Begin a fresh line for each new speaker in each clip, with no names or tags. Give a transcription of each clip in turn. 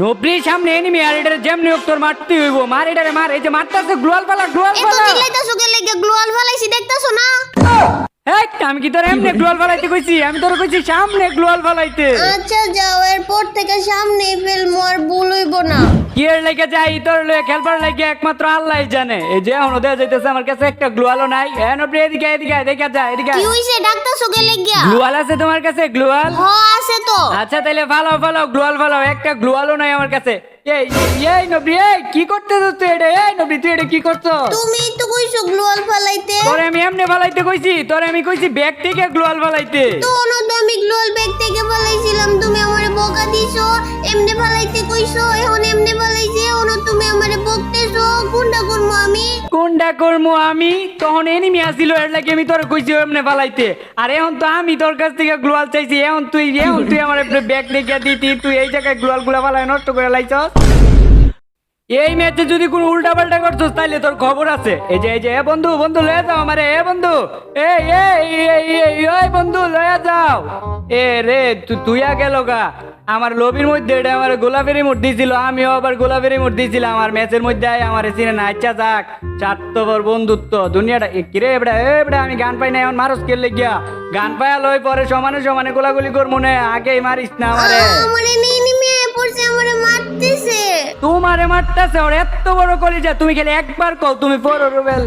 নবরি সামনে এনিমি আর এটারে যেমনি হোক তোর মারতে হইব। মার এটারে মার, এই যে মারতাছে গ্লোয়াল ফালা গ্লোয়াল
এত
ফালা।
চিল্লাইতাছো কে লাগা গ্লোয়াল ফালাইছি দেখতাছো না?
এই আমি কি তোর এমনি গ্লোয়াল ফালাইতে কইছি? আমি তোর কইছি সামনে গ্লোয়াল ফালাইতে।
আচ্ছা যাও, এরপর থেকে সামনে ফেলমু আর ভুল হইব না।
কি এর লাগে যাই তোর লয়ে খেলবার লাগে একমাত্র আল্লাহই জানে। এই যে এখনো দেয়া যাইতেছে আমার কাছে একটা গ্লোয়ালও নাই। এ নবরি এদিকে এদিকে আয়, দেখা যায় এদিকে
কি
আয়।
হইছে ডাকতাছো কে লাগা?
গ্লোয়াল আছে তোমার কাছে গ্লোয়াল?
হ আছে তো।
আচ্ছা তাইলে ফালাও ফালাও গ্লোয়াল ফালাও, একটা গ্লোয়ালও নাই আমার কাছে। এই নবরি এই কি করতেছ তুই এটা? এই নবরি তুই এটা কি করছো?
তুমি তো কইছো গ্লোয়াল ফালাইতে।
তোরে আমি এমনি ফালাইতে কইছি? তোরে আমি কইছি ব্যাগ থেকে গ্লোয়াল ফালাইতে।
তো আমি গ্লোয়াল ব্যাগ থেকে ফালাইছিলাম, তুমি আমারে বকা দিছো। এমনি ফালাইতে কইছো, এখন এমনি ফালাইছি, এখন তুমি আমারে বকতেছো। কোনটা করবো আমি?
কোনটা করমু আমি? তখন এনিমি আসিল এর লাগে আমি তোর কইছি এমনি ফালাইতে। আর এখন তো আমি তোর কাছ থেকে গ্লোয়াল চাইছি, এখন তুই আমার ব্যাগ রেখে দিতি, তুই এই জায়গায় গ্লোয়াল গুলা ফালাই নষ্ট করে লাইছস। এই ম্যাচে যদি কোনো উল্টা পাল্টা করছস তাইলে তোর খবর আছে। এই যে এ বন্ধু বন্ধু লয়ে যাও আমারে, এ বন্ধু এই বন্ধু লয়ে যাও। এ রে তুই গেল গা আমার লবির মধ্যে। এটা আমার গোলাপের রিমোট দিছিল, আমিও আবার গোলাপের রিমোট দিছিলাম। আমার ম্যাচের মধ্যে আমার চিনে না। আচ্ছা যাক, স্বার্থপর বন্ধুত্ব দুনিয়াটা কিরে এবড়া আমি গান পাই না, এখন মারস খেললে গিয়া গান পায়া লই পরে সমানে সমানে গোলাগুলি কর মনে আগেই মারিস না আমারে।
আমারে নিয়ে পড়ছে, আমারে মারতেছে।
তোমারে মারতেছে ওর এত বড় কলিজা, তুমি খেলে একবার কও তুমি ফোর রুবেল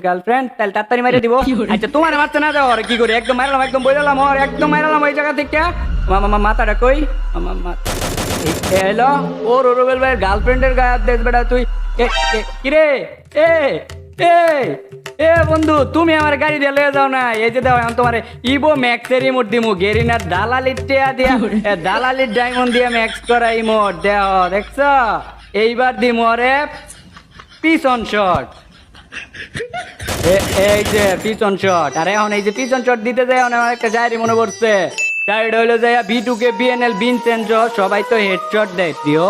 গার্লফ্রেন্ড, তাহলে তাড়াতাড়ি মেরে দিব। আচ্ছা তোমারে মারতে না যাও, কি করে একদম মারলাম, একদম বইলাম ওর একদম মারলাম ওই জায়গা থেকে। মামা মাথাটা কই? এলো ওর রুবেল ভাইয়ের গার্লফ্রেন্ডের গায়ে হাত দিস বেটা তুই। কিরে এ এ এ বন্ধু তুমি আমার গাড়ি দিয়ে লয়ে যাও না। এই যে দাও এখন তোমার ইভো ম্যাক্সের রিমোট দিমু, গেরিনার দালালির টেয়া দিয়া দালালির ডায়মন্ড দিয়ে ম্যাক্স করা ইমোট দেও, দেখছ? এইবার দিমু ওরে পিছন শট। এই যে পিছন শট। আর এখন এই যে পিছন শট দিতে যায় আমার একটা ডায়েরি মনে পড়ছে। ডায়েরিটা হইলো যায় B2K BNL ভিনসেনজো সবাই তো হেডশট দেয় প্রিয়।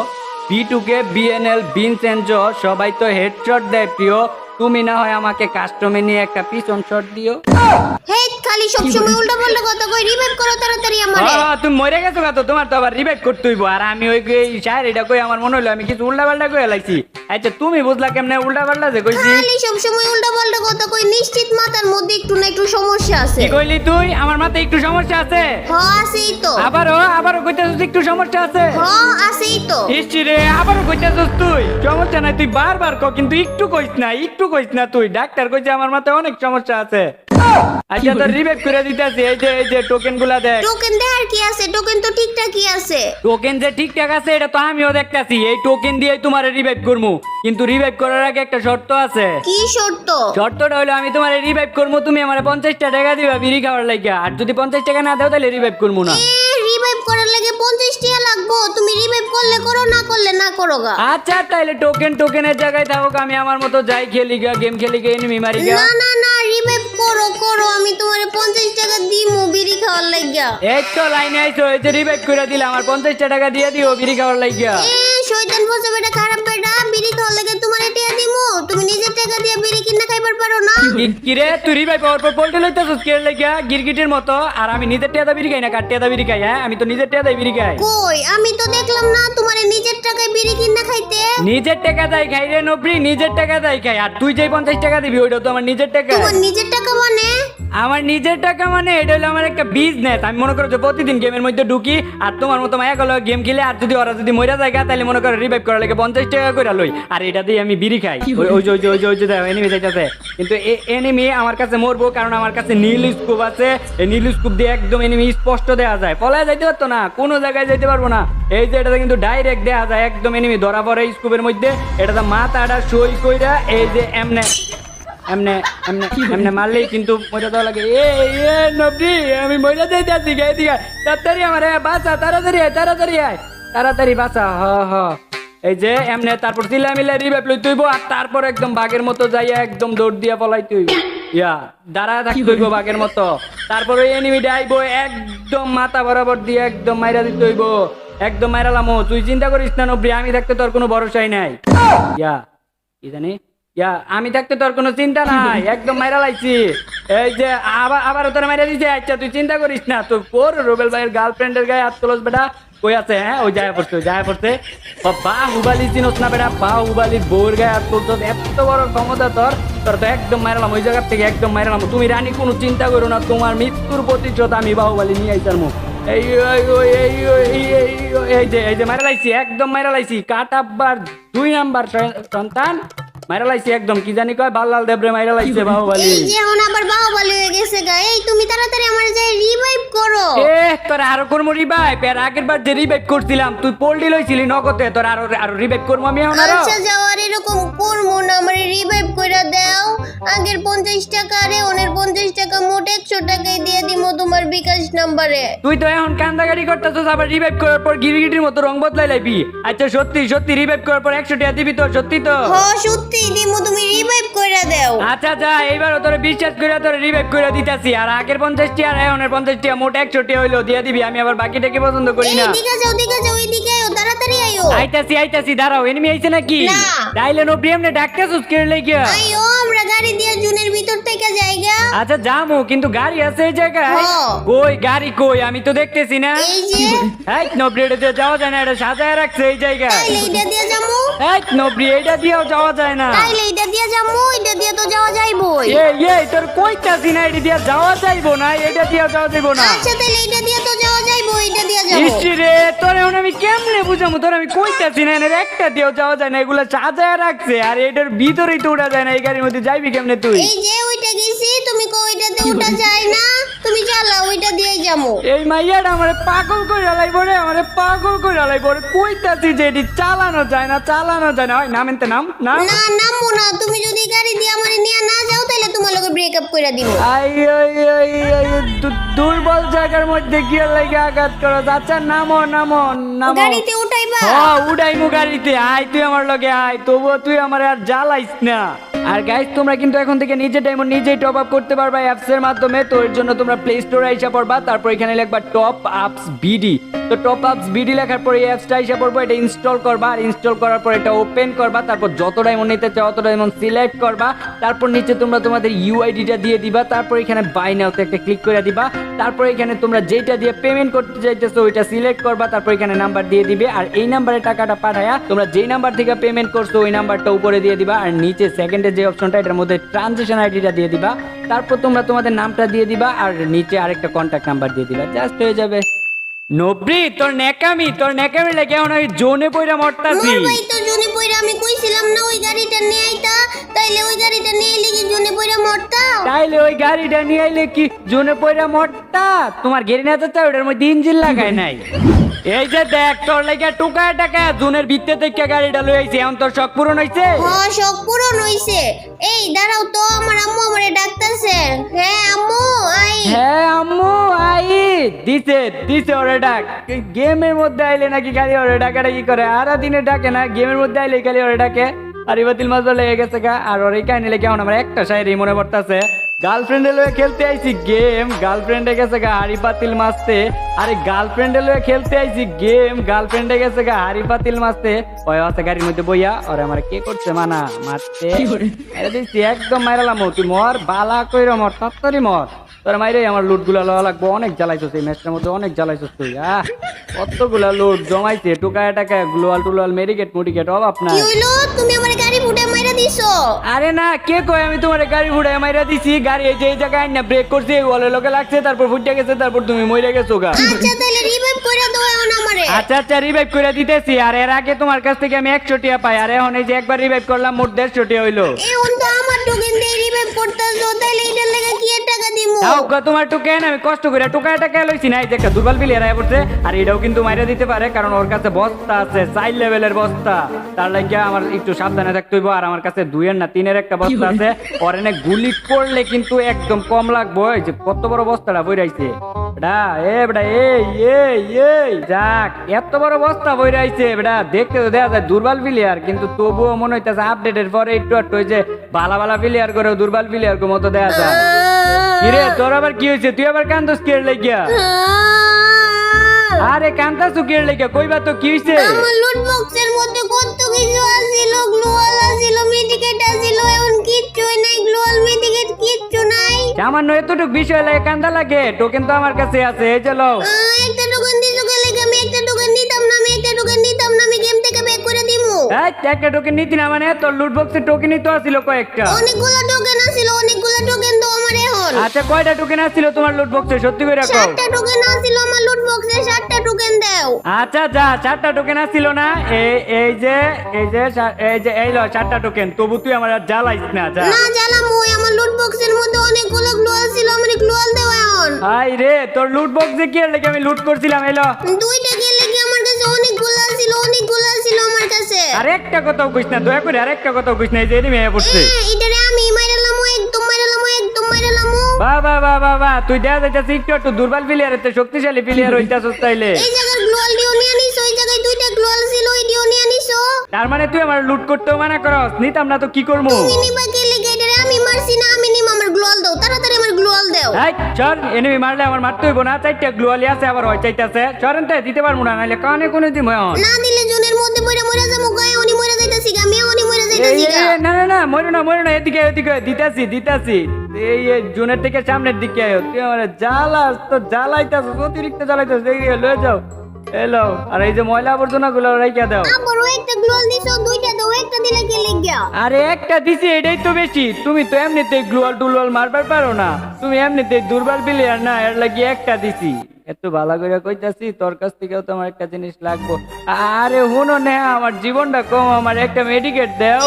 B2K BNL ভিনসেনজো সবাই তো হেডশট দেয় প্রিয়। তুমি না হয় আমাকে কাস্টমে নিয়ে একটা পিছন শট দিও।
হেই খালি সব সময় উল্টা পাল্টা কথা কই, রিভাইভ করো তাড়াতাড়ি আমারে।
তুমি মরে গেছো তো, তোমার তো আবার রিভাইভ করতে হইব। আর আমি ওই শায়রিটা কই আমার মনে হইলো আমি কিছু উল্টা পাল্টা কই লাইছি। আচ্ছা তুমি বুঝলা কেমনে উল্টা পাল্টা যে কইছি?
খালি সব সময় উল্টা পাল্টা কথা কই, নিশ্চিত মাথার মধ্যে একটু না একটু সমস্যা আছে।
কি কইলি তুই? আমার মাথায় একটু সমস্যা আছে?
হ্যাঁ আছেই তো।
আবারও কইতাছিস একটু সমস্যা আছে?
হ্যাঁ আছেই তো।
ইসছি রে আবারও কইতাছিস তুই সমস্যা নাই, তুই বারবার কও কিন্তু একটু কইস না তুই। ডাক্তার কইছে আমার মাথায় অনেক সমস্যা আছে। আচ্ছা তোর রিভাইভ করে দিতেছি। এই যে টোকেন গুলা দেখ।
টোকেন দেওয়ার কি আছে? টোকেন তো ঠিকঠাকই আছে।
টোকেন যে ঠিকঠাক আছে এটা তো আমিও দেখতাছি। এই টোকেন দিয়ে তোমার রিভাইভ করবো, কিন্তু রিভাইভ করার আগে একটা শর্ত আছে।
কি শর্ত?
শর্তটা হলো আমি তোমার রিভাইভ করবো, তুমি আমার 50 টাকা দিবা বিড়ি খাওয়ার লাগিয়া। আর যদি 50 টাকা না দাও তাহলে রিভাইভ করবো না।
রিভাইভ করার লাগে 50 টাকা লাগবো। তুমি রিভাইভ করলে করো, না করলে না করো গা।
আচ্ছা তাইলে টোকেনের জায়গায় থাকুক, আমি আমার মতো যাই খেলি গা, গেম খেলি গা, এনিমি মারি গা।
না রিভাইভ করো, আমি তোমারে 50 টাকা দিমু বিড়ি খাওয়ার লাগিয়া।
এই তো লাইনে আইছো, এই যে রিভাইভ করে দিলে আমার 50 টাকা দিয়ে দিও বিড়ি খাওয়ার লাগিয়া।
শয়তান বসে বেটা, খারাপ বেটা, বিড়ি খাওয়ার লাগে তোমারে টাকা দিমু। তুমি নিজের টাকা দিয়ে বিড়ি কিনা খাইবার পারো না?
কি রে তুই রিভাইভ পাওয়ার পর পল্টে লইতাছস কে লাগিয়া গিরগিটির মতো? আর আমি নিজের টাকা বিড়ি খাই না, কার টাকা বিড়ি খাই? হ্যাঁ আমি তো নিজের টাকা বিড়ি খাই।
কই আমি তো দেখলাম না তোমারে নিজের টাকায় বিড়ি কিনা খাইতে।
নিজের টাকা দাই খাই রে নবরি, নিজের টাকা দাই খাই। আর তুই যে 50 টাকা দিবি ওইটা তো আমার নিজের টাকা।
তোমার নিজের টাকা মানে?
আমার নিজের টাকা মানে এটা হলো আমার একটা বিজনেস। আমি মনে করো যে প্রতিদিন গেমের মধ্যে ঢুকি, আর তোমার মতো মায়া গেল গেম খেলে, আর যদি ওরা যদি মইরা যায় তাহলে মনে করো রিভাইভ করার লাগে 50 টাকা করে লই, আর এটা দিয়ে আমি বিড়ি খাই। ওই যে এনিমি যাইতাছে, কিন্তু এনিমি আমার কাছে মরবো কারণ আমার কাছে নীল স্কোপ আছে। এই নীল স্কোপ দিয়ে একদম এনিমি স্পষ্ট দেওয়া যায়, পলায় যাইতে পারতো না, কোনো জায়গায় যাইতে পারবো না। এই যে এটাতে কিন্তু ডাইরেক্ট দেওয়া যায়, একদম এনিমি ধরা পড়ে স্কোপের মধ্যে। এটাতে মাথাটা সই কইরা এই যে এমনে মারলেই কিন্তু মজা দেওয়া লাগে। নবরি আমি মজা যাইতেছি এদিকে, তাড়াতাড়ি আমার বাঁচা, তাড়াতাড়ি বাঁচা। হ এই যে এমনে তারপর চিল্লা মিল্লা রিভাইভ লই তুইব, আর তারপর একদম বাঘের মতো যাইয়া একদম দৌড় দিয়া পলাই তুই দাঁড়া থাকি তুইব বাঘের মতো। তারপর ওই এনিমিটা আইবো, একদম মাথা বরাবর দিয়ে একদম মাইরা দিতে হইব, একদম মাইরালামো। তুই চিন্তা করিস না নবরি, আমি থাকতে তোর কোনো ভরসাই নাই। কি জানি আমি থাকতে তোর কোনো চিন্তা নাই, একদম মাইরা লাইছি। এই যে আবার তোর মাইরা দিছে। আচ্ছা তুই চিন্তা করিস না, তোর রুবেল ভাইয়ের গার্লফ্রেন্ডের গায়ে হাত তোলস বেটা, কই আছে হ্যাঁ ওই যায় পড়ছে বাহুবালি চিনোস না বেটা বাহুবালির বউর গায়ে আর তোর তো এত বড় ক্ষমতা তোর তোর তো একদম মারলাম ওই জায়গার থেকে একদম মারলাম তুমি রানী কোনো চিন্তা করো না তোমার মৃত্যুর প্রতিশোধ আমি বাহুবালি নিয়ে আইতার মুখ এই যে মারা লাইছি একদম মারা লাইছি কাটাব্বার 2 নাম্বার সন্তান মারা লাইছি একদম কি জানি কয় বাল্লাল দেবরে মারা লাইছে বাহুবালি
এই যে এখন আবার বাহুবলী হয়ে গেছে গা এই তুমি তাড়াতাড়ি আমার যাই রিভাইভ করো
তোর আরো করবো রিভাইভ এর আগের বার যে রিভাইভ করছিলাম তুই পোল্ডি লইছিলি নগদে তোর আরো রিভাইভ করবো আমি এখন আরো
আচ্ছা যাও আর এরকম করবো না আমার রিভাইভ করে দাও আগের 50 টাকা আর ওনের 50 টাকা মোট 100 টাকাই দিয়ে দিমো তোমার বিকাশ নাম্বারে
তুই তো এখন কান্দাগাড়ি করতেছিস আবার রিভাইভ করার পর গিরিগিটির মতো রং বদলাই লাইবি আচ্ছা সত্যি রিভাইভ করার পর 100 টাকা দিবি তো সত্যি তো
সত্যি দিমো তুমি রিভাইভ করে দাও
আচ্ছা যা এইবারও তোরে বিশ্বাস করে তোরে রিভাইভ করে দিতাছি আর আগের 50 টাকা আর এখনের 50 টাকা মোট 100 টাকা হইলো দিয়ে দিবি আমি আবার বাকিটাকে পছন্দ করি না
দিকে যাও এদিকে আয়ো তাড়াতাড়ি আয়ো
আইতাছি দাঁড়াও এনিমি আইছে নাকি
না।
তাইলে নো প্রিয়মনে ডাকতেছস কে লাগিয়া
আয়ো আমরা গাড়ি দিয়ে জুনের ভিতর থেকে যাইগা
আচ্ছা যামু কিন্তু গাড়ি আছে এই জায়গায়
হ্যাঁ।
কই গাড়ি কই আমি তো দেখতেছি না
এই যে
এই নবরিটা দিয়ে যাওয়া যায় না এটা সাজায় রাখছে এই জায়গায়
তাইলে এটা দিয়ে যামু
এই নবরি এটা দিয়েও যাওয়া যায় না
তাইলে এটা দিয়ে যামু এটা দিয়ে তো যাওয়া যাইবই
এই তোর কইতাছি না এটা দিয়ে যাওয়া যাইবো না এটা দিয়ে যাওয়া যাইবো না
আচ্ছা তাইলে এটা দিয়ে তো যাওয়া যাইবো এটা দিয়ে যাবো
ইসি রে তোর এখন আমি কেমনে বুঝামু তোর আমি কইতাছি না এর একটা দিয়েও যাওয়া যায় না এগুলা সাজায় রাখছে আর এটার ভিতরেই তো উঠা যায় না এই গাড়ির মধ্যে যাইবি কেমনে তুই
এই যে ওইটা গেছি তুমি কো ওইটাতে উঠা যায় না তুমি চালাও ওইটা দিয়ে যাবো
এই মাইয়াটা আমারে পাগল কইরা লাইবো রে আমারে পাগল কইরা লাইবো রে কইতাছি যে এটি চালানো যায় না হয় নামেনতে নাম
না নামবো না তুমি যদি গাড়ি দিয়ে আমারে নিয়ে না যাও তাহলে তোমার লগে ব্রেকআপ কইরা দিব
দুর্বল জায়গার মধ্যে গিয়ে লাগে আঘাত করো আচ্ছা নামো
গাড়িতে উঠাইবা
উড়াইমু গাড়িতে আয় তুই আমার লগে আয় তবুও তুই আমার আর জ্বালাইস না আর গাইস তোমরা কিন্তু এখন থেকে নিজে ডায়মন্ড নিজেই টপ আপ করতে পারবা অ্যাপস এর মাধ্যমে তো এর জন্য তোমরা প্লে স্টোরে আইসা পড়বা তারপর এখানে লিখবা টপ আপস বিডি তো টপ আপস বিডি লেখার পরে এই অ্যাপসটা আইসা পড়বো এটা ইনস্টল করবা আর ইনস্টল করার পর এটা ওপেন করবা তারপর যত ডায়মন্ড নিতে চাও তত ডায়মন্ড সিলেক্ট করবা তারপর নিচে তোমরা তোমাদের ইউআইডিটা দিয়ে দিবা তারপর এখানে বাই নাওতে একটা ক্লিক করে দিবা তারপর এখানে তোমরা যেটা দিয়ে পেমেন্ট করতে চাইতেছো ওইটা সিলেক্ট করবা তারপর এখানে নাম্বার দিয়ে দিবে আর এই নাম্বারে টাকাটা পাঠায়া তোমরা যেই নাম্বার থেকে পেমেন্ট করছো ওই নাম্বারটা উপরে দিয়ে দিবা আর নিচে সেকেন্ডে যে অপশনটা এটার মধ্যে ট্রানজাকশন আইডিটা দিয়ে দিবা তারপর তোমরা তোমাদের নামটা দিয়ে দিবা আর নিচে আরেকটা কন্ট্যাক্ট নাম্বার দিয়ে দিবা জাস্ট হয়ে যাবে নবরি তোর নেকামি লাগে এখন আমি জোনে পয়রা মরতাছি
মোর ভাই তো জুনে পয়রা আমি কইছিলাম না ওই গাড়িটা নিয়ে আইতা তাইলে ওই গাড়িটা নিয়ে আইলে কি জুনে পয়রা মরতা
তাইলে ওই গাড়িটা নিয়ে আইলে কি জোনে পয়রা মরতা তোমার গেরি না তো ওটার মধ্যে ইঞ্জিন লাগায় নাই এই যে দেখ তোর লাগা টুকা টাকা জুনের ভিতরে থেকে গাড়িটা লই আইছে এখন তোর শখ পূরণ হইছে
হ্যাঁ শখ পূরণ হইছে এই দাঁড়াও তো আমার আম্মু আমারে ডাকতাছে হ্যাঁ আম্মু আই
দিছে ওরে ডাক গেমের মধ্যে আইলে নাকি গাড়ি ওরে ডাকাটা কি করে আর দিনে ডাকে না গেমের মধ্যে আইলে খালি ওরে ডাকে আর বাতিল মাছ লেগে গেছে গা আর ওর এই কাহিনী লেগে আমার একটা শায়রি মনে পড়তাছে গার্লফ্রেন্ডে লয়ে খেলতে আইছি গেম গার্লফ্রেন্ডে গেছে গা হাড়ি পাতিল মাছতে আরে গার্লফ্রেন্ডে লয়ে খেলতে আইছি গেম গার্লফ্রেন্ডে গেছে গা হাড়ি পাতিল মাছতে ওই আছে গাড়ির মধ্যে বইয়া ওরে আমার কে করছে মানা মারতে আরে দিছি একদম মাইরালাম তুই মর বালা কইরা মর তাড়াতাড়ি মর তোর মাইরে আমার লুটগুলা লওয়া লাগবো অনেক জ্বালাইছস এই ম্যাচটার মধ্যে অনেক জ্বালাইছস তুই কতগুলা লুট জমাইছে টুকায় টাকায় গ্লোয়াল মেডিকেট অভাব না
কি হইলো তুমি আমার গাড়ি ফুটে মাইরা দিছো
আরে না কে কয় আমি তোমার গাড়ি ফুটাই মাইরা দিছি গাড়ি এই যে এই জায়গায় না ব্রেক করছে ওয়ালের লোকে লাগছে তারপর ফুটে গেছে তারপর তুমি মইরা গেছো গা
আচ্ছা তাহলে রিভাইভ কইরা দাও এখন আমারে
আচ্ছা রিভাইভ করে দিতেছি আর এর আগে তোমার কাছ থেকে আমি 100 টাকা পাই আর এখন এই যে একবার রিভাইভ করলাম মোট 150 টাকা হইলো
এখন তো আমার টোকেন দিয়ে রিভাইভ করতেছো তাহলে এটার লাগা কি টাকা দিমু
তাও তোমার টোকেন আমি কষ্ট করে টোকায় টাকা লইছি না এই যে একটা দুর্বল বিলিয়ার আয় পড়ছে আর এটাও কিন্তু মাইরা দিতে পারে কারণ ওর কাছে বস্তা আছে 4 লেভেলের বস্তা তার লাগিয়া আমার একটু সাবধানে থাকতে হইব আর আমার কাছে 2 এর না 3 এর একটা বস্তা আছে ওর এনে গুলি করলে কিন্তু একদম কম লাগবে এই যে কত বড় বস্তাটা বইরাইছে বেটা এই যাক এত বড় বস্তা বইরাইছে বেটা দেখতে তো দেখা যায় দুর্বল প্লেয়ার কিন্তু তবুও মনে হইতাছে আপডেটের পরে একটু ওই যে ভালা প্লেয়ার করে দুর্বল প্লেয়ার কো মতো দেখা যায় কিরে তোর আবার কি হয়েছে তুই আবার কান্দস কে লাগিয়া আরে কান্দাস কে লাগিয়া কইবা তো কি হইছে
আমার লুট বক্সের মধ্যে কত কিছু আছিল গ্লোয়াল আছিল মেডিকেট আছিল এখন কিচ্ছু নাই গ্লোয়াল মেডিকেট কিচ্ছু নাই
সামান্য এতটুকু বিষয় লাগে কান্দা লাগে টোকেন তো আমার কাছে আছে এই চলো
একটা টোকেন দিছো গেলে আমি একটা টোকেন
এই একটা টোকেন নিতি না মানে তোর লুট বক্সে টোকেনই তো আছিল কয়েকটা
অনেকগুলো টোকেন আছিল, অনেকগুলো টোকেন তো আমার এখন।
আচ্ছা কয়টা টোকেন আসছিল তোমার লুট বক্সে সত্যি করে রাখো
7টা টোকেন আছিল আমার লুট বক্সে, 7টা টোকেন দাও।
আচ্ছা যা 4টা টোকেন আসছিল না এই লো 4টা টোকেন তবু তুই আমার আর জ্বালাইস না যা
না জ্বালাম, ওই আমার লুট বক্সের মধ্যে অনেকগুলো গ্লোয়াল ছিল, আমার গ্লোয়াল দাও এখন।
হাই রে তোর লুট বক্সে কি এর লেগে আমি লুট করছিলাম এলো
2টা গেলে কি আমার কাছে অনেকগুলো ছিল, অনেকগুলো ছিল আমার কাছে।
আরেকটা কথাও কইস না দয়া করে আরেকটা কথাও কইস না এই যে এনিমি আয়া পড়ছে
এটারে আমি মাইরালাম, একদম মাইরালাম, একদম মাইরালাম।
বাহ তুই দেখা যাইতাছিস একটু দুর্বল প্লেয়ার এতে শক্তিশালী প্লেয়ার হইতাছস তাইলে
এই জায়গার গ্লোয়াল ডিও নিয়ে নিছো, ওই জায়গায় 2টা গ্লোয়াল ছিল, ওই ডিও নিয়ে নিছো।
তার মানে তুই আমার লুট করতেও মানা করস নিতাম না তো কি করবো
তুমি নিবা কে লেগে? এটারে আমি মারছি না, আমি নিম, আমার গ্লোয়াল দাও, তাড়াতাড়ি আমার গ্লোয়াল দাও।
এই চল এনিমি মারলে আমার মারতে হইব না 4টা গ্লুয়ালি আছে আবার হয় চাইতাছে চরেন তাই দিতে পারবো না নাইলে কানে কোনে দিম এখন
না দিলে জনের মধ্যে পড়ে মরে যাবো, গায়ে উনি মরে যাইতাছি গা, আমি উনি মরে যাইতাছি গা।
না মরো না এদিকে দিতাছি এই জুনের থেকে সামনের দিকে আয় তুই আমার জ্বালাইতাছ অতিরিক্ত জ্বালাইতাছ লয়ে যাও এলো আর এই যে ময়লা আবর্জনা গুলো রাইখা দাও
আমারও একটা গ্লোয়াল দিছো, 2টা দাও, একটা দিলে কে লেগে?
আরে একটা দিছি এটাই তো বেশি তুমি তো এমনিতেই গ্লুয়াল টুলওয়াল মারবার পারো না তুমি এমনিতেই দুর্বল প্লেয়ার না এর লাগি একটা দিছি এত ভালো করে কইতাছি তোর কাছ থেকেও তো আমার একটা জিনিস লাগবো আরে হুনো নে আমার জীবনটা কম আমার একটা মেডিকেট দাও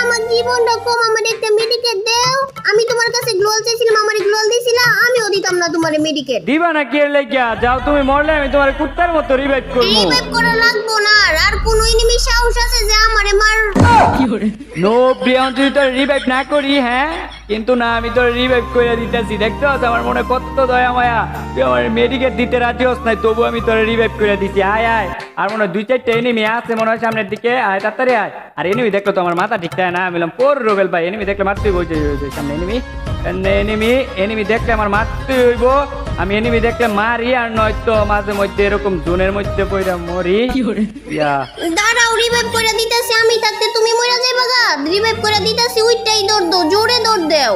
আমার জীবনটা কম, আমার একটা মেডিকেট দাও। আমি তোমার কাছে গ্লোয়াল চাইছিলাম, আমার গ্লোয়াল দিছিলা, আমিও দিতাম না তোমার মেডিকেট।
দিবা না কি এর লাগিয়া যাও তুমি মরলে আমি তোমার কুত্তার মতো রিভাইভ করবো
রিভাইভ করা লাগবো না, আর কোন এনিমি সাহস আছে যে আমারে মার?
নো ব্রিয়ান তুই তো রিভাইভ না করি হ্যাঁ কিন্তু না আমি তোর রিভাইভ করে দিতেছি দেখছো আমার মনে কত দয়া মায়া তুই আমার মেডিকেট দিতে রাজি হস নাই তবু আমি তোর রিভাইভ করে দিছি আয় আর মনে হয় 2-4টা এনিমি আছে মনে হয় সামনের দিকে আয় তাড়াতাড়ি আয় আর এনিমি দেখলো তো আমার মাথা ঠিক থাকে না আমি বললাম পোর রোবেল ভাই এনিমি দেখলে মারতেই বলছে সামনে এনিমি দেখলে আমার মারতেই হইব আমি এনিমি দেখলে মারি আর নয়তো মাঝে মধ্যে এরকম জোনের মধ্যে পড়া মরি
দাঁড়াও, রিভাইভ করে দিতেছি, আমি থাকতে তুমি মরে যাইবা গা। রিভাইভ করে দিতেছি, ওইটাই দৌড় দাও, জোরে দৌড় দাও।